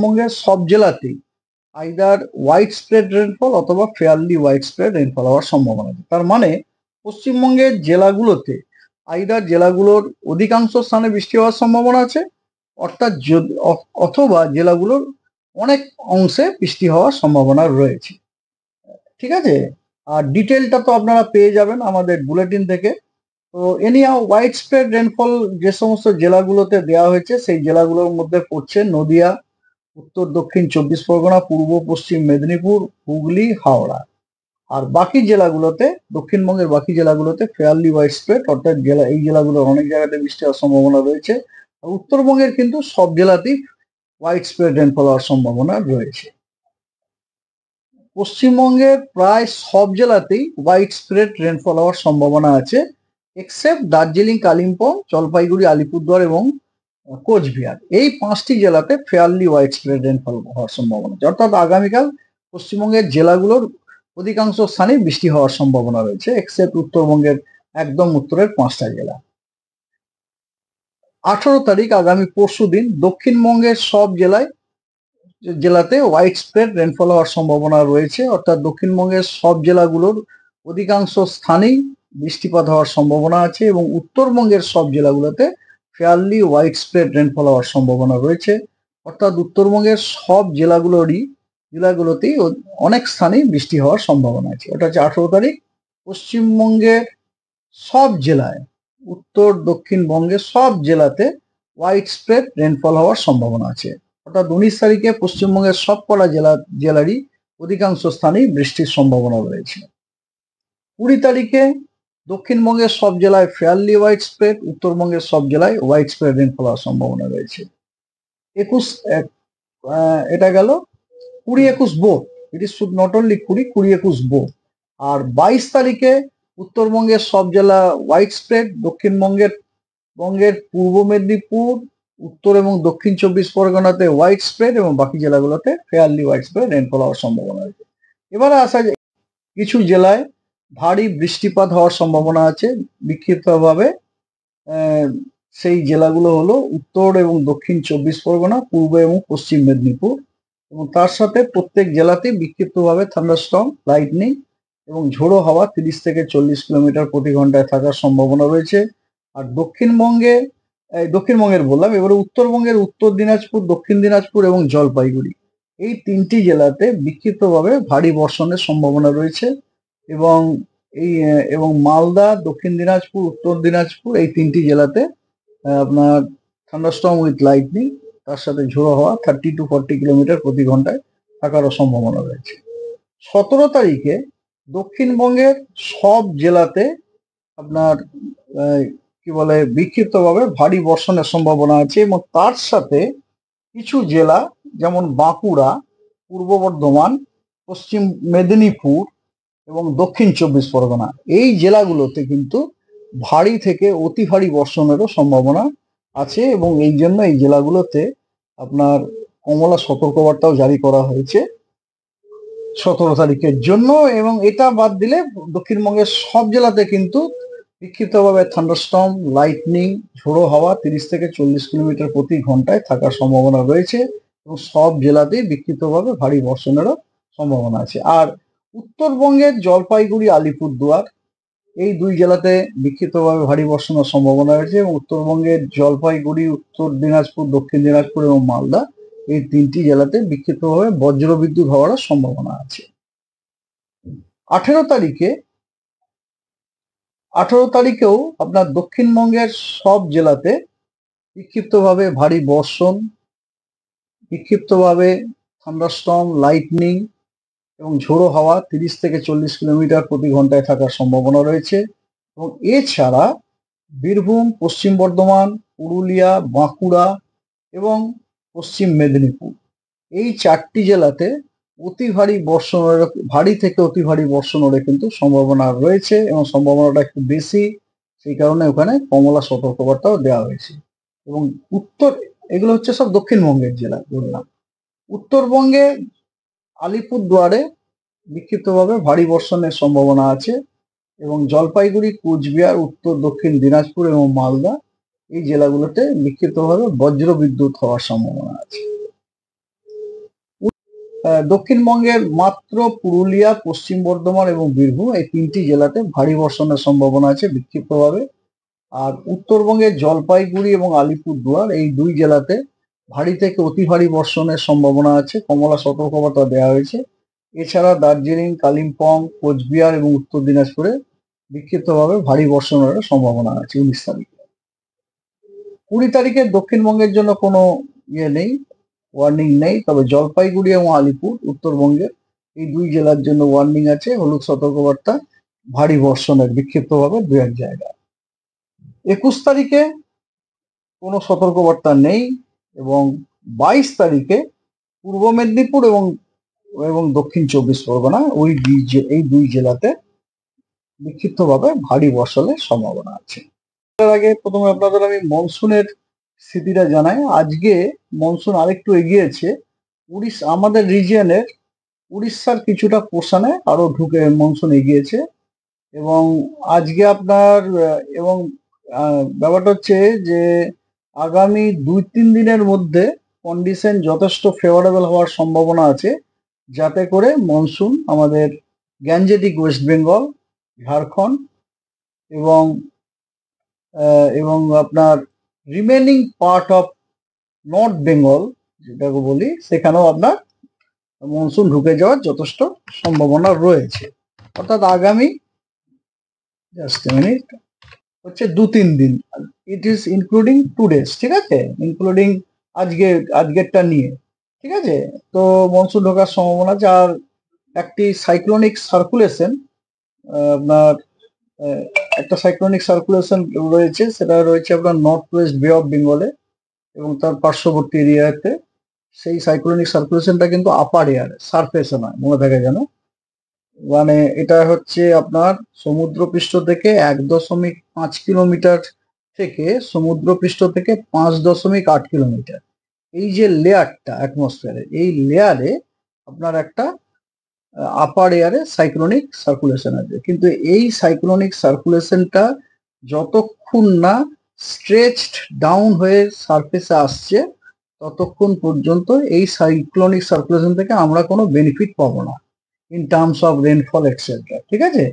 পশ্চিমবঙ্গের সব জেলাতেই আইদার হোয়াইট স্প্রেড রেনফল অথবা ফেয়ারলি হোয়াইট স্প্রেড রেনফল হওয়ার সম্ভাবনা আছে। তার মানে পশ্চিমবঙ্গের জেলাগুলোতে আইদার জেলাগুলোর অধিকাংশ স্থানে বৃষ্টি হওয়ার সম্ভাবনা আছে, অর্থাৎ অথবা জেলাগুলোর অনেক অংশে বৃষ্টি হওয়ার সম্ভাবনা রয়েছে। ঠিক আছে, আর ডিটেলটা তো আপনারা পেয়ে যাবেন আমাদের বুলেটিন থেকে। তো এনিহাও হোয়াইট স্প্রেড রেনফল যে সমস্ত জেলাগুলোতে দেওয়া হয়েছে সেই জেলাগুলোর মধ্যে পড়ছে নদিয়া, উত্তর দক্ষিণ 24 পরগনা, পূর্ব পশ্চিম মেদিনীপুর, হুগলি, হাওড়া। আর বাকি জেলাগুলোতে, দক্ষিণবঙ্গের বাকি জেলাগুলোতে ফেয়ারলি হোয়াইট স্প্রেড, অর্থাৎ এই জেলাগুলোর অনেক জায়গাতে বৃষ্টি হওয়ার সম্ভাবনা রয়েছে। আর উত্তরবঙ্গের কিন্তু সব জেলাতেই হোয়াইট স্প্রেড রেনফল হওয়ার সম্ভাবনা রয়েছে। পশ্চিমবঙ্গের প্রায় সব জেলাতেই হোয়াইট স্প্রেড রেনফল হওয়ার সম্ভাবনা আছে, এক্সেপ্ট দার্জিলিং, কালিম্পং, জলপাইগুড়ি, আলিপুরদুয়ার এবং কোচবিহার। এই 5টি জেলাতে ফেয়ারলি হোয়াইট স্প্রেড রেনফল হওয়ার সম্ভাবনা আছে, অর্থাৎ আগামীকাল পশ্চিমবঙ্গের জেলাগুলোর অধিকাংশ স্থানেই বৃষ্টি হওয়ার সম্ভাবনা রয়েছে, এক্সেপ্ট উত্তরবঙ্গের একদম উত্তরের 5টা জেলা। 18 তারিখ আগামী পরশুদিন দক্ষিণবঙ্গের সব জেলাতে হোয়াইট স্প্রেড রেনফল হওয়ার সম্ভাবনা রয়েছে, অর্থাৎ দক্ষিণবঙ্গের সব জেলাগুলোর অধিকাংশ স্থানেই বৃষ্টিপাত হওয়ার সম্ভাবনা আছে এবং উত্তরবঙ্গের সব জেলাগুলোতে ফেয়ারলি হোয়াইট স্প্রেড রেনফল হওয়ার সম্ভাবনা রয়েছে, অর্থাৎ উত্তরবঙ্গের সব জেলাগুলোতেই অনেক স্থানেই বৃষ্টি হওয়ার সম্ভাবনা আছে। ওটা হচ্ছে 18 তারিখ। পশ্চিমবঙ্গের সব জেলায়, উত্তর দক্ষিণবঙ্গের সব জেলাতে হোয়াইট স্প্রেড রেনফল হওয়ার সম্ভাবনা আছে, অর্থাৎ 19 তারিখে পশ্চিমবঙ্গের সবকটা জেলারই অধিকাংশ স্থানেই বৃষ্টির সম্ভাবনা রয়েছে। 20 তারিখে দক্ষিণবঙ্গের সব জেলায় ফেয়ারলি হোয়াইট স্প্রেড, উত্তরবঙ্গের সব জেলায় হোয়াইট স্প্রেড রেনফল হওয়ার সম্ভাবনা রয়েছে। এটা গেল 20-21 both, it is should not only 20-21 both. আর 22 তারিখে উত্তরবঙ্গের সব জেলা হোয়াইট স্প্রেড, দক্ষিণবঙ্গের পূর্ব মেদিনীপুর, উত্তর এবং দক্ষিণ 24 পরগনাতে হোয়াইট স্প্রেড এবং বাকি জেলাগুলোতে ফেয়ারলি হোয়াইট স্প্রেড রেনফল হওয়ার সম্ভাবনা রয়েছে। এবারে আসা যায় কিছু জেলায় ভারী বৃষ্টিপাত হওয়ার সম্ভাবনা আছে বিক্ষিপ্তভাবে। সেই জেলাগুলো হলো উত্তর এবং দক্ষিণ 24 পরগনা, পূর্ব এবং পশ্চিম মেদিনীপুর, এবং তার সাথে প্রত্যেক জেলাতেই বিক্ষিপ্তভাবে থান্ডারস্টর্ম, লাইটনিং এবং ঝোড়ো হাওয়া 30 থেকে 40 কিলোমিটার প্রতি ঘন্টায় থাকার সম্ভাবনা রয়েছে। আর দক্ষিণবঙ্গের বললাম, এবারে উত্তরবঙ্গের উত্তর দিনাজপুর, দক্ষিণ দিনাজপুর এবং জলপাইগুড়ি, এই 3টি জেলাতে বিক্ষিপ্তভাবে ভারী বর্ষণের সম্ভাবনা রয়েছে এবং মালদা, দক্ষিণ দিনাজপুর, উত্তর দিনাজপুর, এই 3টি জেলাতে আপনার থান্ডারস্টর্ম উইথ লাইটনিং, তার সাথে ঝোড়ো হাওয়া 30 to 40 কিলোমিটার প্রতি ঘন্টায় থাকারও সম্ভাবনা রয়েছে। 17 তারিখে দক্ষিণবঙ্গের সব জেলাতে আপনার বিক্ষিপ্তভাবে ভারী বর্ষণের সম্ভাবনা আছে এবং তার সাথে কিছু জেলা যেমন বাঁকুড়া, পূর্ব বর্ধমান, পশ্চিম মেদিনীপুর এবং দক্ষিণ 24 পরগনা, এই জেলাগুলোতে কিন্তু ভারী থেকে অতি ভারী বর্ষণেরও সম্ভাবনা আছে এবং এই জন্য এই জেলাগুলোতে আপনার কমলা সতর্কবার্তাও জারি করা হয়েছে 17 তারিখের জন্য। এবং এটা বাদ দিলে দক্ষিণবঙ্গের সব জেলাতে কিন্তু বিক্ষিপ্তভাবে থান্ডারস্টর্ম, লাইটনিং, ঝোড়ো হাওয়া 30 থেকে 40 কিলোমিটার প্রতি ঘন্টায় থাকার সম্ভাবনা রয়েছে এবং সব জেলাতেই বিক্ষিপ্তভাবে ভারী বর্ষণেরও সম্ভাবনা আছে। আর উত্তরবঙ্গের জলপাইগুড়ি, আলিপুরদুয়ার, এই 2 জেলাতে বিক্ষিপ্তভাবে ভারী বর্ষণের সম্ভাবনা রয়েছে এবং উত্তরবঙ্গের জলপাইগুড়ি, উত্তর দিনাজপুর, দক্ষিণ দিনাজপুর এবং মালদা, এই 3টি জেলাতে বিক্ষিপ্তভাবে বজ্রবিদ্যুৎ হওয়ার সম্ভাবনা আছে। 18 তারিখেও আপনার দক্ষিণবঙ্গের সব জেলাতে বিক্ষিপ্তভাবে ভারী বর্ষণ, বিক্ষিপ্তভাবে থান্ডারস্টর্ম, লাইটনিং এবং ঝোড়ো হাওয়া 30 থেকে 40 কিলোমিটার প্রতি ঘন্টায় থাকার সম্ভাবনা রয়েছে। এবং এছাড়া বীরভূম, পশ্চিম বর্ধমান, পুরুলিয়া, বাঁকুড়া এবং পশ্চিম মেদিনীপুর, এই 4টি জেলাতে ভারী থেকে অতি ভারী বর্ষণের কিন্তু সম্ভাবনা রয়েছে এবং সম্ভাবনাটা একটু বেশি, সেই কারণে ওখানে কমলা সতর্কবার্তাও দেওয়া হয়েছে। এবং এগুলো হচ্ছে সব দক্ষিণবঙ্গের জেলা বললাম। উত্তরবঙ্গে আলিপুরদুয়ারে বিক্ষিপ্তভাবে ভারী বর্ষণের সম্ভাবনা আছে এবং জলপাইগুড়ি, কুচবিহার, উত্তর দক্ষিণ দিনাজপুর এবং মালদা, এই জেলাগুলোতে বিক্ষিপ্তভাবে বজ্রবিদ্যুৎ হওয়ার সম্ভাবনা আছে। দক্ষিণবঙ্গের মাত্র পুরুলিয়া, পশ্চিম বর্ধমান এবং বীরভূম এই 3টি জেলাতে ভারী বর্ষণের সম্ভাবনা আছে বিক্ষিপ্তভাবে। আর উত্তরবঙ্গের জলপাইগুড়ি এবং আলিপুরদুয়ার এই 2 জেলাতে ভারী থেকে অতি ভারী বর্ষণের সম্ভাবনা আছে, কমলা সতর্কবার্তা দেওয়া হয়েছে। এছাড়া দার্জিলিং, কালিম্পং, কোচবিহার এবং উত্তর দিনাজপুরে বিক্ষিপ্তভাবে ভারী বর্ষণের সম্ভাবনা আছে 19 তারিখে। 20 তারিখে দক্ষিণবঙ্গের জন্য কোনো নেই, ওয়ার্নিং নেই, তবে জলপাইগুড়ি এবং আলিপুর উত্তরবঙ্গের এই 2 জেলার জন্য ওয়ার্নিং আছে, হলুদ সতর্কবার্তা ভারী বর্ষণের বিক্ষিপ্তভাবে 2-1 জায়গায়। 21 তারিখে কোনো সতর্কবার্তা নেই এবং 22 তারিখে পূর্ব মেদিনীপুর এবং এবং দক্ষিণ 24 পরগনা এই 2 জেলাতে বিক্ষিপ্তভাবে ভারী বর্ষণের সম্ভাবনা আছে। তার আগে প্রথমে আপনাদের আমি মনসুনের স্থিতিটা জানাই। আজকে মনসুন আরেকটু এগিয়েছে আমাদের রিজিয়নের উড়িষ্যার কিছুটা পোর্শনে আরো ঢুকে মনসুন এগিয়েছে এবং আজকে আপনার এবং ব্যাপারটা হচ্ছে যে আগামী 2-3 দিনের মধ্যে কন্ডিশন যথেষ্ট ফেভারেবল হওয়ার সম্ভাবনা আছে, যাতে করে মনসুন আমাদের গ্যাঞ্জেটিক ওয়েস্ট বেঙ্গল, ঝাড়খণ্ড এবং এবং আপনার remaining part of north Bengal যেটাকে বলি, সেখানেও আপনার মনসুন ঢুকে যাওয়ার যথেষ্ট সম্ভাবনা রয়েছে। অর্থাৎ আগামী জাস্ট মিনিট হচ্ছে 2-3 দিন, ইট ইজ ইনক্লুডিং 2 days, ঠিক আছে, ইনক্লুডিং আজকেরটা নিয়ে, ঠিক আছে। তো মনসুন ঢোকার সম্ভাবনা আছে। আর একটি সাইক্লোনিক সার্কুলেশন আপনার একটা সাইক্লোনিক সার্কুলেশন রয়েছে, সেটা রয়েছে আপনার নর্থ ওয়েস্ট বে অফ বেঙ্গলে এবং তার পার্শ্ববর্তী এরিয়াতে। সেই সাইক্লোনিক সার্কুলেশনটা কিন্তু আপার এয়ারে, সারফেসে নয়, মনে থাকে যেন। মানে এটা হচ্ছে আপনার সমুদ্রপৃষ্ঠ থেকে 1.5 কিলোমিটার থেকে সমুদ্রপৃষ্ঠ থেকে 5.8 কিলোমিটার এই যে লেয়ারটা অ্যাটমসফিয়ারে, এই লেয়ারে আপনার একটা আপার এয়ারে সাইক্লোনিক সার্কুলেশন আছে। কিন্তু এই সাইক্লোনিক সার্কুলেশনটা যতক্ষণ না স্ট্রেচড ডাউন হয়ে সারফেসে আসছে, ততক্ষণ পর্যন্ত এই সাইক্লোনিক সার্কুলেশন থেকে আমরা কোনো বেনিফিট পাবো না in terms of rainfall etcetera, ঠিক আছে।